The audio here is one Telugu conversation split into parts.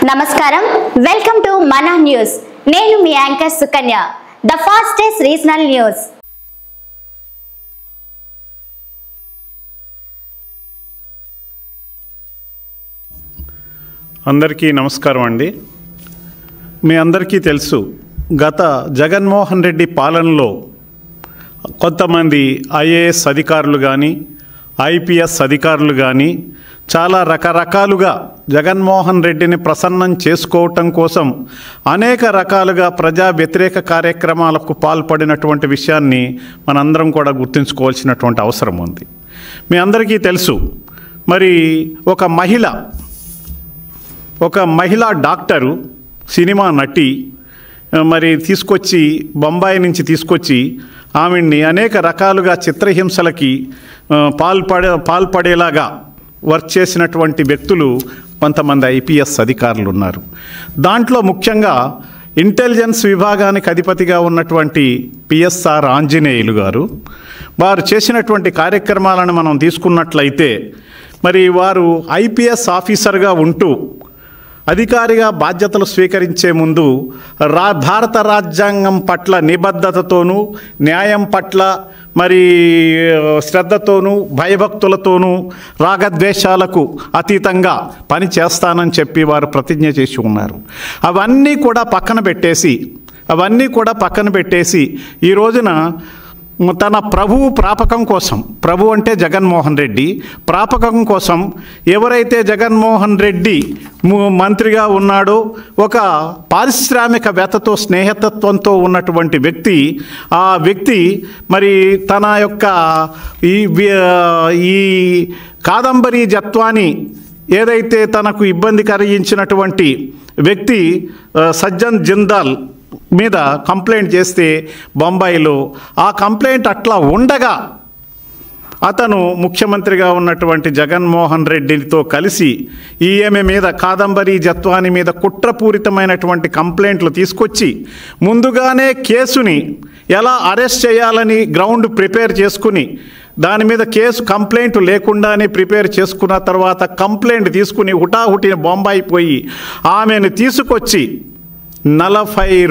నమస్కారం, వెల్కమ్ టు మన న్యూస్. నేను మీ anchor Sukanya. The fastest regional news. అందరికీ నమస్కారం అండి. మీ అందరికీ తెలుసు, గత జగన్మోహన్ రెడ్డి పాలనలో కొంతమంది ఐఏఎస్ అధికారులు కానీ ఐపీఎస్ అధికారులు కానీ చాలా రకరకాలుగా జగన్మోహన్ రెడ్డిని ప్రసన్నం చేసుకోవటం కోసం అనేక రకాలుగా ప్రజా వ్యతిరేక కార్యక్రమాలకు పాల్పడినటువంటి విషయాన్ని మనందరం కూడా గుర్తుంచుకోవాల్సినటువంటి అవసరం ఉంది. మీ అందరికీ తెలుసు, మరి ఒక మహిళా డాక్టరు, సినిమా నటి మరి బొంబాయి నుంచి తీసుకొచ్చి ఆమెని అనేక రకాలుగా చిత్రహింసలకి పాల్పడేలాగా వర్క్ చేసినటువంటి వ్యక్తులు కొంతమంది ఐపీఎస్ అధికారులు ఉన్నారు. దాంట్లో ముఖ్యంగా ఇంటెలిజెన్స్ విభాగానికి అధిపతిగా ఉన్నటువంటి పిఎస్ఆర్ ఆంజనేయులు గారు, వారు చేసినటువంటి కార్యక్రమాలను మనం తీసుకున్నట్లయితే, మరి వారు ఐపీఎస్ ఆఫీసర్గా ఉంటూ అధికారిగా బాధ్యతలు స్వీకరించే ముందు భారత రాజ్యాంగం పట్ల నిబద్ధతతోనూ, న్యాయం పట్ల మరి శ్రద్ధతోనూ, భయభక్తులతోనూ, రాగద్వేషాలకు అతీతంగా పని చేస్తానని చెప్పి వారు ప్రతిజ్ఞ చేసి ఉన్నారు. అవన్నీ కూడా పక్కన పెట్టేసి ఈ రోజున తన ప్రాపకం కోసం, ప్రభు అంటే జగన్మోహన్ రెడ్డి, ప్రాపకం కోసం ఎవరైతే జగన్మోహన్ రెడ్డి మంత్రిగా ఉన్నాడో, ఒక పారిశ్రామికవేత్తతో స్నేహితత్వంతో ఉన్నటువంటి వ్యక్తి, ఆ వ్యక్తి మరి తన యొక్క ఈ కాదంబరి జత్వాని ఏదైతే తనకు ఇబ్బంది కలిగించినటువంటి వ్యక్తి సజ్జన్ జిందాల్ మీద కంప్లైంట్ చేస్తే బొంబాయిలో, ఆ కంప్లైంట్ అట్లా ఉండగా అతను ముఖ్యమంత్రిగా ఉన్నటువంటి జగన్మోహన్ రెడ్డితో కలిసి ఈమె మీద, కాదంబరి జత్వాని మీద కుట్రపూరితమైనటువంటి కంప్లైంట్లు తీసుకొచ్చి ముందుగానే కేసుని ఎలా అరెస్ట్ చేయాలని గ్రౌండ్ ప్రిపేర్ చేసుకుని, దాని మీద కంప్లైంట్ లేకుండానే ప్రిపేర్ చేసుకున్న తర్వాత కంప్లైంట్ తీసుకుని హుటాహుటిన బొంబాయి పోయి ఆమెను తీసుకొచ్చి 40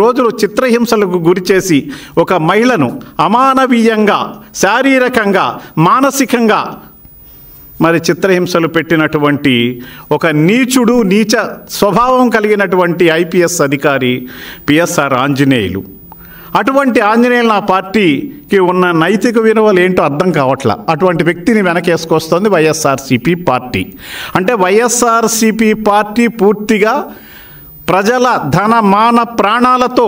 రోజులు చిత్రహింసలకు గురిచేసి ఒక మహిళను అమానవీయంగా, శారీరకంగా, మానసికంగా మరి చిత్రహింసలు పెట్టినటువంటి ఒక నీచ స్వభావం కలిగినటువంటి ఐపీఎస్ అధికారి పిఎస్ఆర్ ఆంజనేయులు. అటువంటి ఆంజనేయులు నా పార్టీకి ఉన్న నైతిక విలువలు ఏంటో అర్థం కావట్లా. అటువంటి వ్యక్తిని వెనకేసుకొస్తుంది వైఎస్ఆర్సీపీ పార్టీ. అంటే వైఎస్ఆర్సీపీ పార్టీ పూర్తిగా ప్రజల ధన మాన ప్రాణాలతో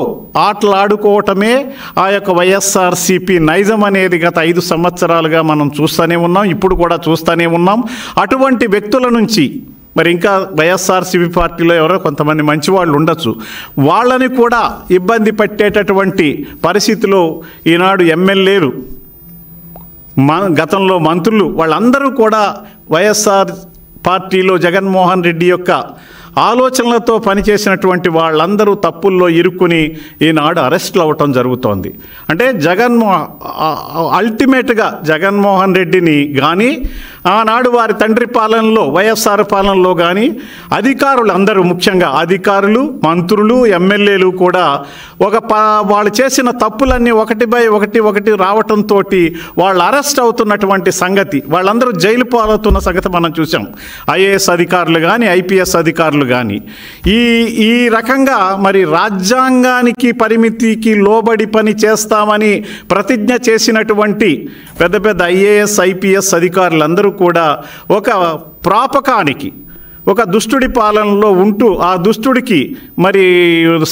ఆటలాడుకోవటమే ఆ యొక్క వైఎస్ఆర్సీపీ నైజం అనేది గత 5 సంవత్సరాలుగా మనం చూస్తూనే ఉన్నాం, ఇప్పుడు కూడా చూస్తూనే ఉన్నాం. అటువంటి వ్యక్తుల నుంచి మరి ఇంకా వైఎస్ఆర్సీపీ పార్టీలో ఎవరో కొంతమంది మంచివాళ్ళు ఉండొచ్చు, వాళ్ళని కూడా ఇబ్బంది పెట్టేటటువంటి పరిస్థితిలో ఈనాడు ఎమ్మెల్యేలు, గతంలో మంత్రులు, వాళ్ళందరూ కూడా వైఎస్ఆర్ పార్టీలో జగన్మోహన్ రెడ్డి యొక్క ఆలోచనలతో పనిచేసినటువంటి వాళ్ళందరూ తప్పుల్లో ఇరుక్కుని ఈనాడు అరెస్టులు అవ్వటం జరుగుతోంది. అంటే అల్టిమేట్గా జగన్మోహన్ రెడ్డిని కానీ, ఆనాడు వారి తండ్రి పాలనలో, వైఎస్ఆర్ పాలనలో కానీ అధికారులు అందరూ, ముఖ్యంగా అధికారులు, మంత్రులు, ఎమ్మెల్యేలు కూడా వాళ్ళు చేసిన తప్పులన్నీ ఒకటి రావటంతో వాళ్ళు అరెస్ట్ అవుతున్నటువంటి సంగతి, వాళ్ళందరూ జైలు పాలవుతున్న సంగతి మనం చూసాం. ఐఏఎస్ అధికారులు కానీ, ఐపీఎస్ అధికారులు కానీ ఈ రకంగా మరి రాజ్యాంగానికి పరిమితికి లోబడి పని చేస్తామని ప్రతిజ్ఞ చేసినటువంటి పెద్ద ఐఏఎస్ ఐపీఎస్ అధికారులందరూ కూడా ఒక ప్రాపకానికి, ఒక దుష్టుడి పాలనలో ఉంటూ ఆ దుష్టుడికి మరి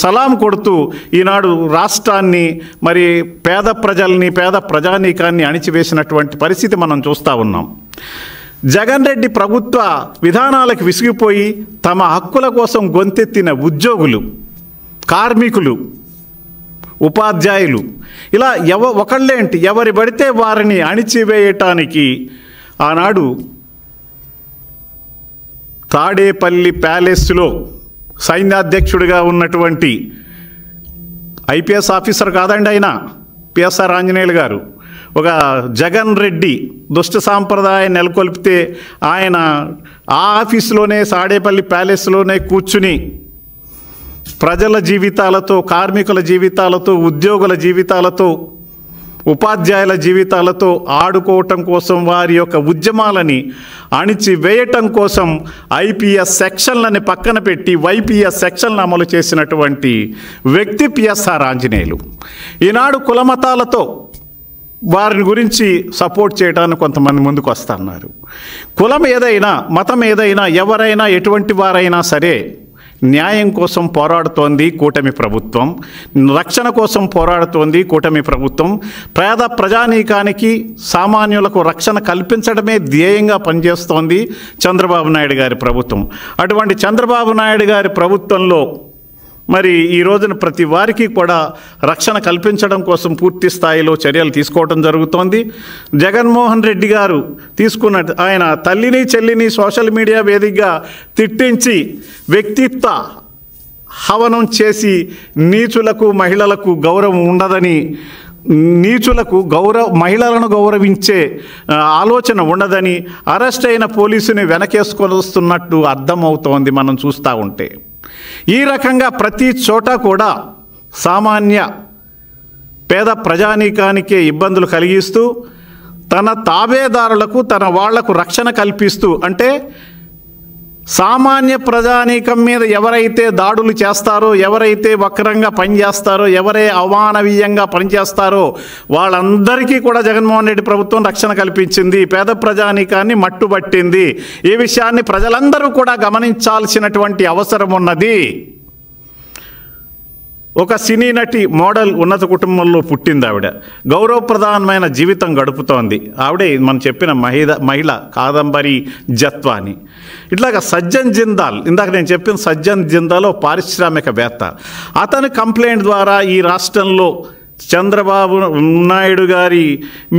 సలాం కొడుతూ ఈనాడు రాష్ట్రాన్ని, మరి పేద ప్రజానీకాన్ని అణిచివేసినటువంటి పరిస్థితి మనం చూస్తూ ఉన్నాం. జగన్ రెడ్డి ప్రభుత్వ విధానాలకు విసిగిపోయి తమ హక్కుల కోసం గొంతెత్తిన ఉద్యోగులు, కార్మికులు, ఉపాధ్యాయులు, ఇలా ఒకళ్ళేంటి ఎవరి పడితే వారిని అణిచివేయటానికి ఆనాడు తాడేపల్లి ప్యాలెస్లో సైన్యాధ్యక్షుడిగా ఉన్నటువంటి ఐపీఎస్ ఆఫీసర్ కాదండి ఆయన, పిఎస్ఆర్ ఆంజనేయులు గారు, ఒక జగన్ రెడ్డి దుష్ట సాంప్రదాయం నెలకొల్పితే ఆయన ఆ ఆఫీసులోనే తాడేపల్లి ప్యాలెస్లోనే కూర్చుని ప్రజల జీవితాలతో, కార్మికుల జీవితాలతో, ఉద్యోగుల జీవితాలతో, ఉపాధ్యాయుల జీవితాలతో ఆడుకోవటం కోసం, వారి యొక్క ఉద్యమాలని అణిచివేయటం కోసం ఐపీఎస్ సెక్షన్లని పక్కన పెట్టి వైపీఎస్ సెక్షన్లను అమలు చేసినటువంటి వ్యక్తి పిఎస్ఆర్ ఆంజనేయులు. ఈనాడు కులమతాలతో వారిని గురించి సపోర్ట్ చేయడానికి కొంతమంది ముందుకు వస్తున్నారు. కులం ఏదైనా, మతం ఏదైనా, ఎవరైనా, ఎటువంటి వారైనా సరే న్యాయం కోసం పోరాడుతోంది కూటమి ప్రభుత్వం, రక్షణ కోసం పోరాడుతోంది కూటమి ప్రభుత్వం. పేద ప్రజానీకానికి, సామాన్యులకు రక్షణ కల్పించడమే ధ్యేయంగా పనిచేస్తోంది చంద్రబాబు నాయుడు గారి ప్రభుత్వం. అటువంటి చంద్రబాబు నాయుడు గారి ప్రభుత్వంలో మరి ఈ రోజున ప్రతి వారికి కూడా రక్షణ కల్పించడం కోసం పూర్తి స్థాయిలో చర్యలు తీసుకోవడం జరుగుతోంది. జగన్మోహన్ రెడ్డి గారు తీసుకున్న ఆయన తల్లిని చెల్లిని సోషల్ మీడియా వేదికగా తిట్టించి వ్యక్తిత్వ హవనం చేసి నీచులకు, మహిళలకు గౌరవం ఉండదని, నీచులకు మహిళలను గౌరవించే ఆలోచన ఉండదని అరెస్ట్ అయిన పోలీసుని వెనకేసుకొని వస్తున్నట్టు అర్థమవుతోంది మనం చూస్తూ ఉంటే. ఈ రకంగా ప్రతి చోట కూడా సామాన్య పేద ప్రజానీకానికే ఇబ్బందులు కలిగిస్తూ, తన తాబేదారులకు, తన వాళ్లకు రక్షణ కల్పిస్తూ, అంటే సామాన్య ప్రజానీకం మీద ఎవరైతే దాడులు చేస్తారో, ఎవరైతే వక్రంగా పనిచేస్తారో, ఎవరే అమానవీయంగా పనిచేస్తారో వాళ్ళందరికీ కూడా జగన్మోహన్ రెడ్డి ప్రభుత్వం రక్షణ కల్పించింది, పేద ప్రజానీకాన్ని మట్టుబట్టింది. ఈ విషయాన్ని ప్రజలందరూ కూడా గమనించాల్సినటువంటి అవసరం ఉన్నది. ఒక సినీ నటి, మోడల్, ఉన్నత కుటుంబంలో పుట్టింది ఆవిడ. గౌరవప్రధానమైన జీవితం గడుపుతోంది. ఆవిడే మనం చెప్పిన మహిళ కాదంబరి జత్వాని. ఇట్లాగా సజ్జన్ జిందాల్, ఇందాక నేను చెప్పిన సజ్జన్ జిందాల్ పారిశ్రామికవేత్త. అతని కంప్లైంట్ ద్వారా ఈ రాష్ట్రంలో చంద్రబాబు నాయుడు గారి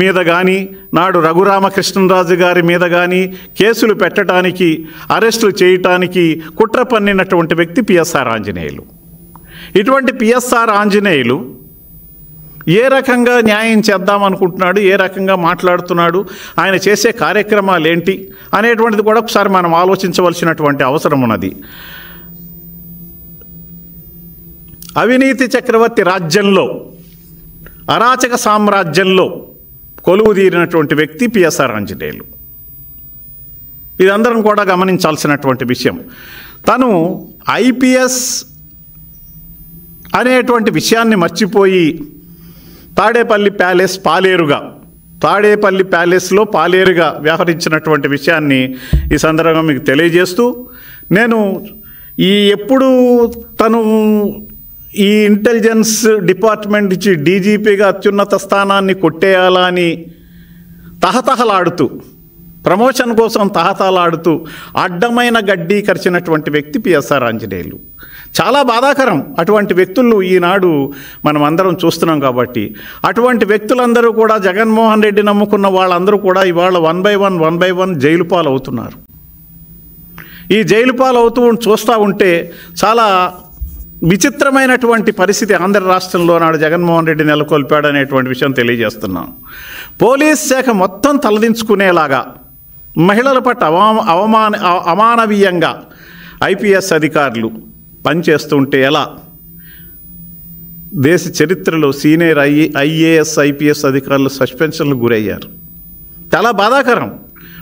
మీద కానీ, నాడు రఘురామకృష్ణరాజు గారి మీద కానీ కేసులు పెట్టడానికి, అరెస్టులు చేయటానికి కుట్ర పన్నినటువంటి వ్యక్తి పిఎస్ఆర్ ఆంజనేయులు. ఇటువంటి పిఎస్ఆర్ ఆంజనేయులు ఏ రకంగా న్యాయం చేద్దామనుకుంటున్నాడు, ఏ రకంగా మాట్లాడుతున్నాడు, ఆయన చేసే కార్యక్రమాలు ఏంటి అనేటువంటిది కూడా ఒకసారి మనం ఆలోచించవలసినటువంటి అవసరం ఉన్నది. అవినీతి చక్రవర్తి రాజ్యంలో, అరాచక సామ్రాజ్యంలో కొలువు తీరినటువంటి వ్యక్తి పిఎస్ఆర్ ఆంజనేయులు. ఇదందరం కూడా గమనించాల్సినటువంటి విషయం. తను ఐపీఎస్ అనేటువంటి విషయాన్ని మర్చిపోయి తాడేపల్లి ప్యాలెస్లో పాలేరుగా వ్యవహరించినటువంటి విషయాన్ని ఈ సందర్భంగా మీకు తెలియజేస్తూ, నేను ఎప్పుడు తను ఈ ఇంటెలిజెన్స్ డిపార్ట్మెంట్ ఇచ్చి డీజీపీగా అత్యున్నత స్థానాన్ని కొట్టేయాలా అని తహతహలాడుతూ, ప్రమోషన్ కోసం తహతహలాడుతూ అడ్డమైన గడ్డి కరిచినటువంటి వ్యక్తి పిఎస్ఆర్ ఆంజనేయులు. చాలా బాధాకరం. అటువంటి వ్యక్తులు ఈనాడు మనం అందరం చూస్తున్నాం. కాబట్టి అటువంటి వ్యక్తులందరూ కూడా, జగన్మోహన్ రెడ్డి నమ్ముకున్న వాళ్ళందరూ కూడా ఇవాళ వన్ బై వన్ జైలు పాలు అవుతున్నారు. ఈ జైలు పాలు అవుతూ చూస్తూ ఉంటే చాలా విచిత్రమైనటువంటి పరిస్థితి ఆంధ్ర రాష్ట్రంలో నాడు జగన్మోహన్ రెడ్డి నెలకొల్పాడు అనేటువంటి విషయం తెలియజేస్తున్నాం. పోలీస్ శాఖ మొత్తం తలదించుకునేలాగా, మహిళల పట్ల అమానవీయంగా ఐపీఎస్ అధికారులు పనిచేస్తుంటే ఎలా దేశ చరిత్రలో సీనియర్ ఐఏఎస్ ఐపీఎస్ అధికారులు సస్పెన్షన్లు గురయ్యారు. చాలా బాధాకరం.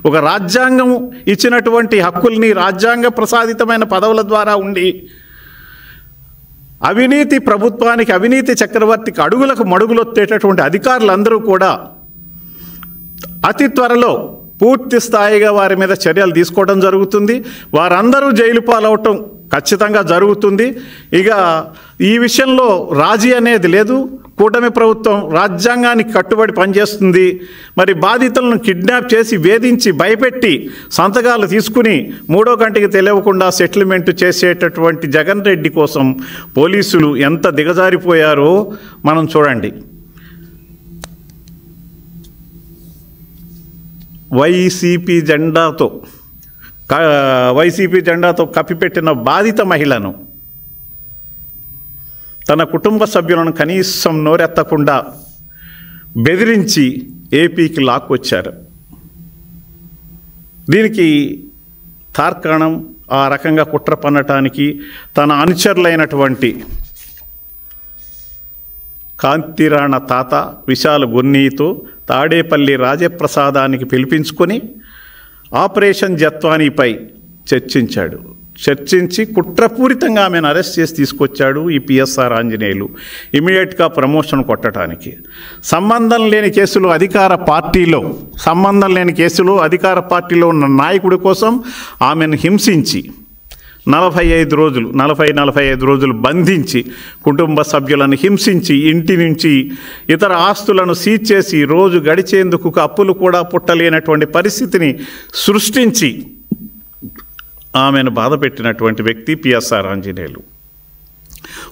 ఒక రాజ్యాంగం ఇచ్చినటువంటి హక్కుల్ని, రాజ్యాంగ ప్రసాదితమైన పదవుల ద్వారా ఉండి అవినీతి ప్రభుత్వానికి, అవినీతి చక్రవర్తికి అడుగులకు మడుగులొత్తేటటువంటి అధికారులందరూ కూడా అతి త్వరలో పూర్తి స్థాయిగా వారి మీద చర్యలు తీసుకోవడం జరుగుతుంది. వారందరూ జైలు పాలవటం ఖచ్చితంగా జరుగుతుంది. ఇక ఈ విషయంలో రాజీ అనేది లేదు. కూటమి ప్రభుత్వం రాజ్యాంగానికి కట్టుబడి పనిచేస్తుంది. మరి బాధితులను కిడ్నాప్ చేసి, వేధించి, భయపెట్టి సంతకాలు తీసుకుని మూడో కంటికి తెలియకుండా సెటిల్మెంట్ చేసేటటువంటి జగన్ రెడ్డి కోసం పోలీసులు ఎంత దిగజారిపోయారో మనం చూడండి. వైసీపీ జెండాతో కప్పిపెట్టిన బాధిత మహిళను, తన కుటుంబ సభ్యులను కనీసం నోరెత్తకుండా బెదిరించి ఏపీకి లాక్కొచ్చారు. దీనికి తార్కాణం ఆ రకంగా కుట్ర పన్నటానికి తన అనుచరులైనటువంటి కాంతిరాణ తాత విశాల గున్నీతో తాడేపల్లి రాజప్రసాదానికి పిలిపించుకొని ఆపరేషన్ జత్వానీపై చర్చించి కుట్రపూరితంగా ఆమెను అరెస్ట్ చేసి తీసుకొచ్చాడు ఈ పిఎస్ఆర్ ఆంజనేయులు ఇమీడియట్గా ప్రమోషన్ కొట్టడానికి. సంబంధం లేని కేసులో అధికార పార్టీలో ఉన్న నాయకుడి కోసం ఆమెను హింసించి 45 రోజులు బంధించి కుటుంబ సభ్యులను హింసించి ఇంటి నుంచి ఇతర ఆస్తులను సీజ్ చేసి రోజు గడిచేందుకు అప్పులు కూడా పుట్టలేనటువంటి పరిస్థితిని సృష్టించి ఆమెను బాధపెట్టినటువంటి వ్యక్తి పిఎస్ఆర్ ఆంజనేయులు.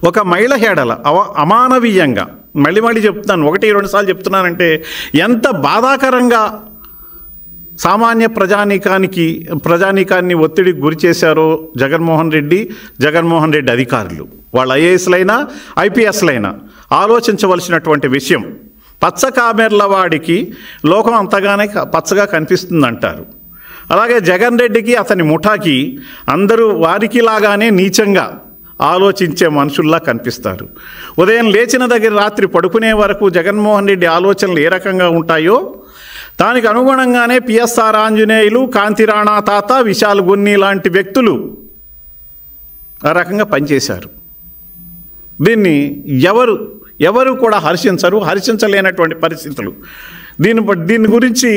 ఒక మహిళ హేడల అమానవీయంగా మళ్ళీ చెప్తున్నాను, 1-2 సార్లు చెప్తున్నానంటే ఎంత బాధాకరంగా సామాన్య ప్రజానీకాన్ని ఒత్తిడికి గురి చేశారో జగన్మోహన్ రెడ్డి అధికారులు, వాళ్ళ ఐఏఎస్లైనా ఐపీఎస్లైనా ఆలోచించవలసినటువంటి విషయం. పచ్చ కామెర్ల వాడికి లోకం అంతగానే పచ్చగా కనిపిస్తుందంటారు. అలాగే జగన్ రెడ్డికి అతని ముఠాకి అందరూ వారికి లాగానే నీచంగా ఆలోచించే మనుషుల్లా కనిపిస్తారు. ఉదయం లేచిన దగ్గర రాత్రి పడుకునే వరకు జగన్మోహన్ రెడ్డి ఆలోచనలు ఏ రకంగా ఉంటాయో దానికి అనుగుణంగానే పిఎస్ఆర్ ఆంజనేయులు, కాంతిరాణా తాత, విశాల్ గున్ని లాంటి వ్యక్తులు ఆ రకంగా పనిచేశారు. దీన్ని ఎవరు కూడా హర్షించలేనటువంటి పరిస్థితులు. దీని గురించి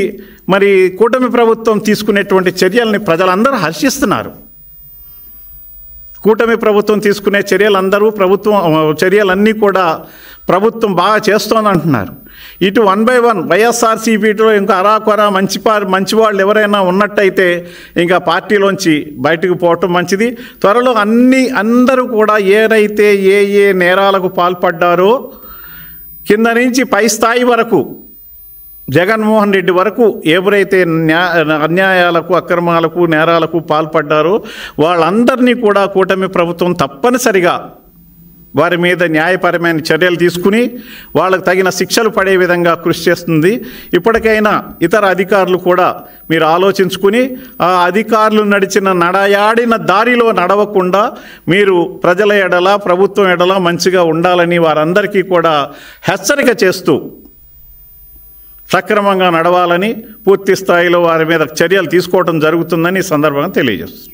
మరి కూటమి ప్రభుత్వం తీసుకునేటువంటి చర్యల్ని ప్రజలందరూ హర్షిస్తున్నారు. కూటమి ప్రభుత్వం తీసుకునే చర్యలన్నీ కూడా ప్రభుత్వం బాగా చేస్తోందంటున్నారు. ఇటు 1 by 1 వైఎస్ఆర్సీపీలో ఇంకా అరాకొర మంచివాళ్ళు ఎవరైనా ఉన్నట్టయితే ఇంకా పార్టీలోంచి బయటకు పోవటం మంచిది. త్వరలో అందరూ కూడా ఏదైతే ఏ నేరాలకు పాల్పడ్డారో కింద నుంచి పై స్థాయి వరకు జగన్మోహన్ రెడ్డి వరకు ఎవరైతే అన్యాయాలకు, అక్రమాలకు, నేరాలకు పాల్పడ్డారో వాళ్ళందరినీ కూడా కూటమి ప్రభుత్వం తప్పనిసరిగా వారి మీద న్యాయపరమైన చర్యలు తీసుకుని వాళ్ళకు తగిన శిక్షలు పడే విధంగా కృషి చేస్తుంది. ఇప్పటికైనా ఇతర అధికారులు కూడా మీరు ఆలోచించుకుని ఆ అధికారులు నడయాడిన దారిలో నడవకుండా మీరు ప్రజల ఎడల, ప్రభుత్వం ఎడల మంచిగా ఉండాలని వారందరికీ కూడా హెచ్చరిక చేస్తూ సక్రమంగా నడవాలని పూర్తి స్థాయిలో వారి మీద చర్యలు తీసుకోవడం జరుగుతుందని ఈ సందర్భంగా తెలియజేస్తుంది.